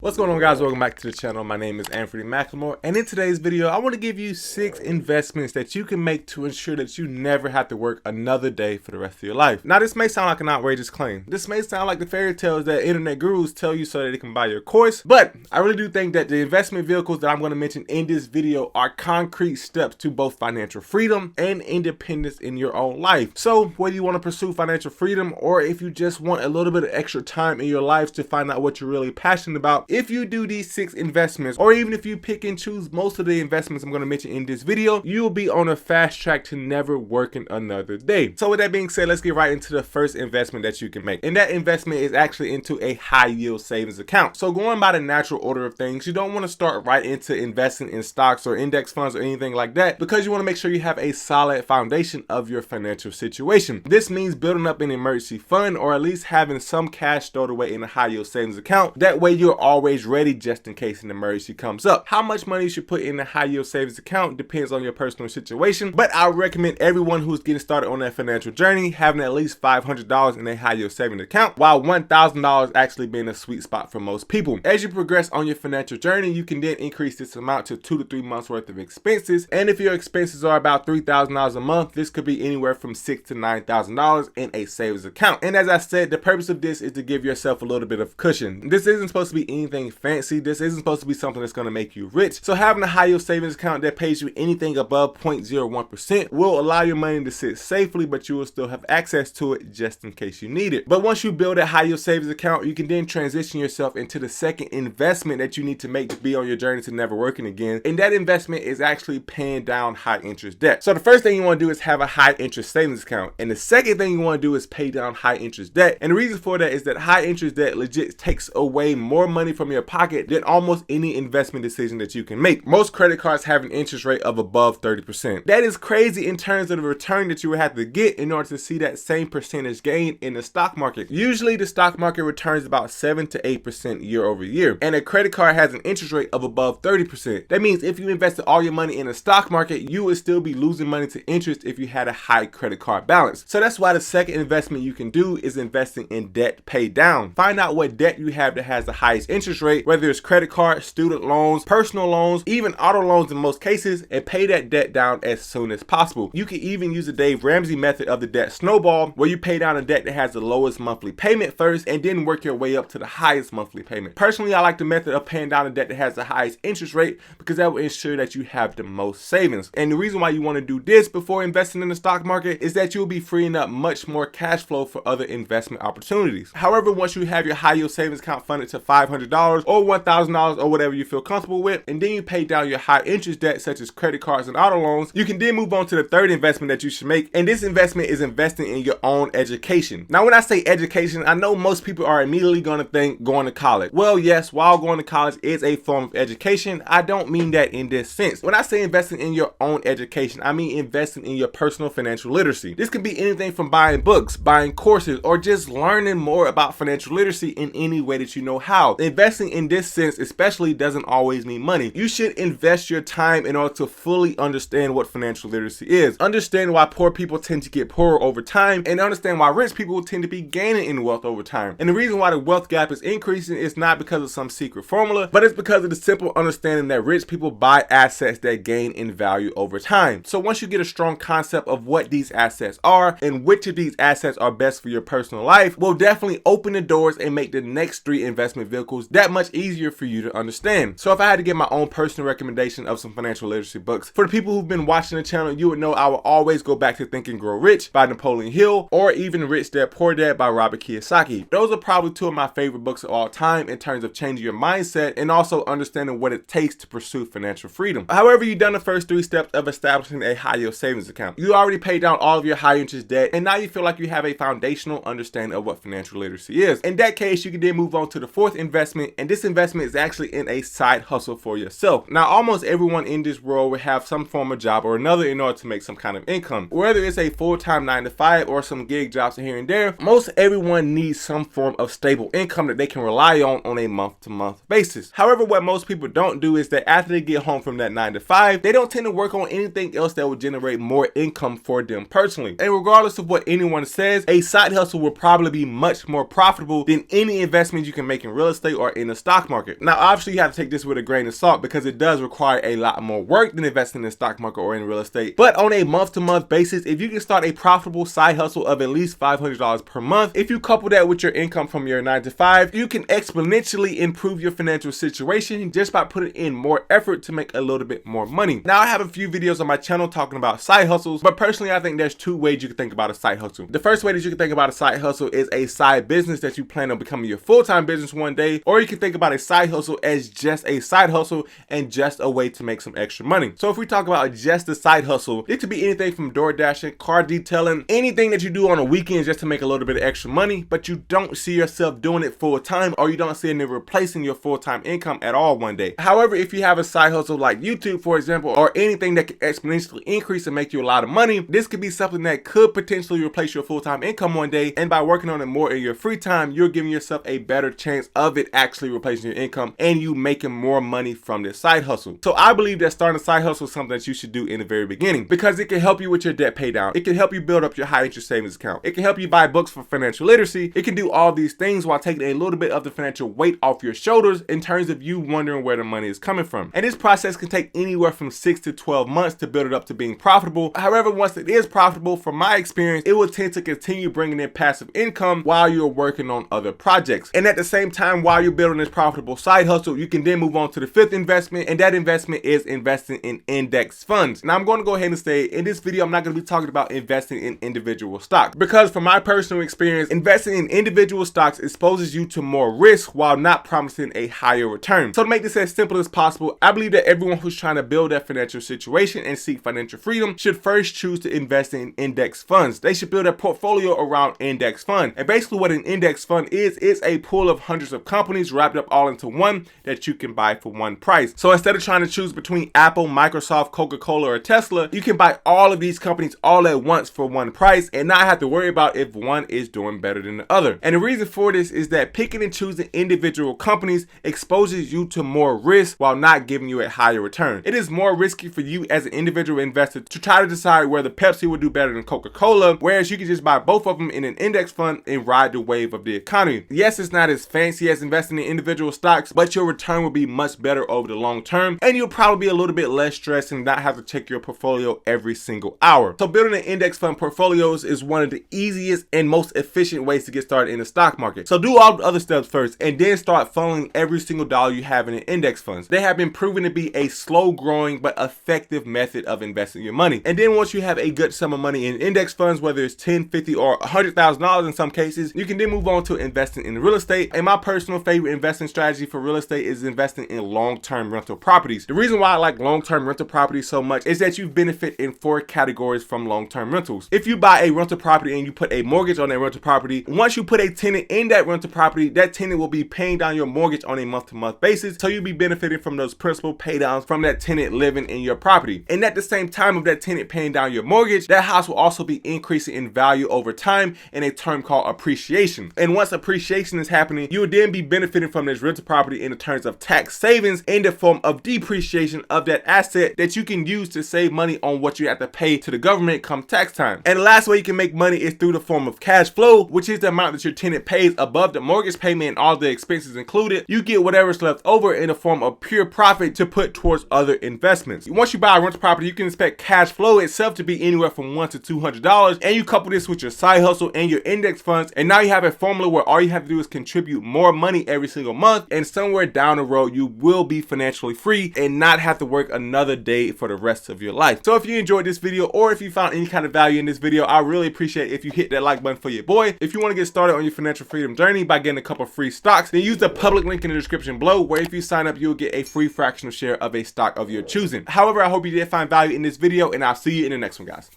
What's going on, guys? Welcome back to the channel. My name is Anfernee, and in today's video I want to give you 6 investments that you can make to ensure that you never have to work another day for the rest of your life. Now, this may sound like an outrageous claim. This may sound like the fairy tales that internet gurus tell you so that they can buy your course, but I really do think that the investment vehicles that I'm going to mention in this video are concrete steps to both financial freedom and independence in your own life. So whether you want to pursue financial freedom or if you just want a little bit of extra time in your life to find out what you're really passionate about, if you do these 6 investments, or even if you pick and choose most of the investments I'm going to mention in this video, you will be on a fast track to never working another day. So with that being said, let's get right into the first investment that you can make. And that investment is actually into a high yield savings account. So going by the natural order of things, you don't want to start right into investing in stocks or index funds or anything like that, because you want to make sure you have a solid foundation of your financial situation. This means building up an emergency fund, or at least having some cash stored away in a high yield savings account. That way you're always ready just in case an emergency comes up. How much money you should put in a high yield savings account depends on your personal situation, but I recommend everyone who's getting started on that financial journey having at least $500 in a high yield savings account, while $1,000 actually being a sweet spot for most people. As you progress on your financial journey, you can then increase this amount to 2 to 3 months worth of expenses, and if your expenses are about $3,000 a month, this could be anywhere from $6,000 to $9,000 in a savings account. And as I said, the purpose of this is to give yourself a little bit of cushion. This isn't supposed to be anything fancy. This isn't supposed to be something that's going to make you rich. So having a high yield savings account that pays you anything above 0.01% will allow your money to sit safely, but you will still have access to it just in case you need it. But once you build a high yield savings account, you can then transition yourself into the second investment that you need to make to be on your journey to never working again. And that investment is actually paying down high interest debt. So the first thing you want to do is have a high interest savings account. And the second thing you want to do is pay down high interest debt. And the reason for that is that high interest debt legit takes away more money from your pocket than almost any investment decision that you can make. Most credit cards have an interest rate of above 30%. That is crazy in terms of the return that you would have to get in order to see that same percentage gain in the stock market. Usually the stock market returns about 7 to 8% year over year, and a credit card has an interest rate of above 30%. That means if you invested all your money in the stock market, you would still be losing money to interest if you had a high credit card balance. So that's why the second investment you can do is investing in debt pay down. Find out what debt you have that has the highest interest rate, whether it's credit card, student loans, personal loans, even auto loans in most cases, and pay that debt down as soon as possible. You can even use the Dave Ramsey method of the debt snowball, where you pay down a debt that has the lowest monthly payment first and then work your way up to the highest monthly payment. Personally, I like the method of paying down a debt that has the highest interest rate because that will ensure that you have the most savings. And the reason why you want to do this before investing in the stock market is that you'll be freeing up much more cash flow for other investment opportunities. However, once you have your high yield savings account funded to $500 or $1,000 or whatever you feel comfortable with, and then you pay down your high interest debt such as credit cards and auto loans, you can then move on to the third investment that you should make, and this investment is investing in your own education. Now, when I say education, I know most people are immediately going to think going to college. Well, yes, while going to college is a form of education, I don't mean that in this sense. When I say investing in your own education, I mean investing in your personal financial literacy. This could be anything from buying books, buying courses, or just learning more about financial literacy in any way that you know how. Investing in this sense especially doesn't always mean money. You should invest your time in order to fully understand what financial literacy is, understand why poor people tend to get poorer over time, and understand why rich people tend to be gaining in wealth over time. And the reason why the wealth gap is increasing is not because of some secret formula, but it's because of the simple understanding that rich people buy assets that gain in value over time. So once you get a strong concept of what these assets are and which of these assets are best for your personal life, will definitely open the doors and make the next 3 investment vehicles that much easier for you to understand. So if I had to give my own personal recommendation of some financial literacy books, for the people who've been watching the channel, you would know I will always go back to Think and Grow Rich by Napoleon Hill, or even Rich Dad Poor Dad by Robert Kiyosaki. Those are probably 2 of my favorite books of all time in terms of changing your mindset and also understanding what it takes to pursue financial freedom. However, you've done the first 3 steps of establishing a high yield savings account. You already paid down all of your high interest debt, and now you feel like you have a foundational understanding of what financial literacy is. In that case, you can then move on to the 4th investment, and this investment is actually in a side hustle for yourself. Now, almost everyone in this world will have some form of job or another in order to make some kind of income. Whether it's a full-time 9 to 5 or some gig jobs here and there, most everyone needs some form of stable income that they can rely on a month-to-month basis. However, what most people don't do is that after they get home from that 9 to 5, they don't tend to work on anything else that will generate more income for them personally. And regardless of what anyone says, a side hustle will probably be much more profitable than any investment you can make in real estate or start in the stock market. Now, obviously, you have to take this with a grain of salt because it does require a lot more work than investing in the stock market or in real estate. But on a month-to-month basis, if you can start a profitable side hustle of at least $500 per month, if you couple that with your income from your 9 to 5, you can exponentially improve your financial situation just by putting in more effort to make a little bit more money. Now, I have a few videos on my channel talking about side hustles, but personally, I think there's two ways you can think about a side hustle. The first way that you can think about a side hustle is a side business that you plan on becoming your full-time business one day, or you can think about a side hustle as just a side hustle and just a way to make some extra money. So if we talk about just a side hustle, it could be anything from door dashing, car detailing, anything that you do on the weekends just to make a little bit of extra money, but you don't see yourself doing it full time, or you don't see it replacing your full-time income at all one day. However, if you have a side hustle like YouTube, for example, or anything that can exponentially increase and make you a lot of money, this could be something that could potentially replace your full-time income one day, and by working on it more in your free time, you're giving yourself a better chance of it actually replacing your income and you making more money from this side hustle. So I believe that starting a side hustle is something that you should do in the very beginning because it can help you with your debt pay down. It can help you build up your high interest savings account. It can help you buy books for financial literacy. It can do all these things while taking a little bit of the financial weight off your shoulders in terms of you wondering where the money is coming from. And this process can take anywhere from 6 to 12 months to build it up to being profitable. However, once it is profitable, from my experience, it will tend to continue bringing in passive income while you're working on other projects. And at the same time, while you're building this profitable side hustle, you can then move on to the fifth investment, and that investment is investing in index funds. Now, I'm going to go ahead and say in this video, I'm not going to be talking about investing in individual stocks because from my personal experience, investing in individual stocks exposes you to more risk while not promising a higher return. So to make this as simple as possible, I believe that everyone who's trying to build their financial situation and seek financial freedom should first choose to invest in index funds. They should build a portfolio around index fund. And basically what an index fund is a pool of hundreds of companies wrapped up all into one that you can buy for one price. So instead of trying to choose between Apple, Microsoft, Coca-Cola, or Tesla, you can buy all of these companies all at once for one price and not have to worry about if one is doing better than the other. And the reason for this is that picking and choosing individual companies exposes you to more risk while not giving you a higher return. It is more risky for you as an individual investor to try to decide whether Pepsi would do better than Coca-Cola, whereas you can just buy both of them in an index fund and ride the wave of the economy. Yes, it's not as fancy as investing in individual stocks, but your return will be much better over the long term, and you'll probably be a little bit less stressed and not have to check your portfolio every single hour. So building an index fund portfolios is one of the easiest and most efficient ways to get started in the stock market. So do all the other steps first and then start funneling every single dollar you have in an index funds. They have been proven to be a slow growing but effective method of investing your money. And then once you have a good sum of money in index funds, whether it's $10, $50, or $100,000 in some cases, you can then move on to investing in real estate. And my personal favorite investing strategy for real estate is investing in long-term rental properties. The reason why I like long-term rental properties so much is that you benefit in 4 categories from long-term rentals. If you buy a rental property and you put a mortgage on that rental property, once you put a tenant in that rental property, that tenant will be paying down your mortgage on a month-to-month basis, so you'll be benefiting from those principal pay downs from that tenant living in your property. And at the same time of that tenant paying down your mortgage, that house will also be increasing in value over time in a term called appreciation. And once appreciation is happening, you will then be benefiting from this rental property in the terms of tax savings in the form of depreciation of that asset that you can use to save money on what you have to pay to the government come tax time. And the last way you can make money is through the form of cash flow, which is the amount that your tenant pays above the mortgage payment and all the expenses included. You get whatever's left over in the form of pure profit to put towards other investments. Once you buy a rental property, you can expect cash flow itself to be anywhere from $100 to $200, and you couple this with your side hustle and your index funds, and now you have a formula where all you have to do is contribute more money every single month, and somewhere down the road you will be financially free and not have to work another day for the rest of your life. So if you enjoyed this video, or if you found any kind of value in this video, I really appreciate if you hit that like button for your boy. If you want to get started on your financial freedom journey by getting a couple free stocks, then use the public link in the description below, where if you sign up, you'll get a free fractional share of a stock of your choosing. However, I hope you did find value in this video, and I'll see you in the next one, guys.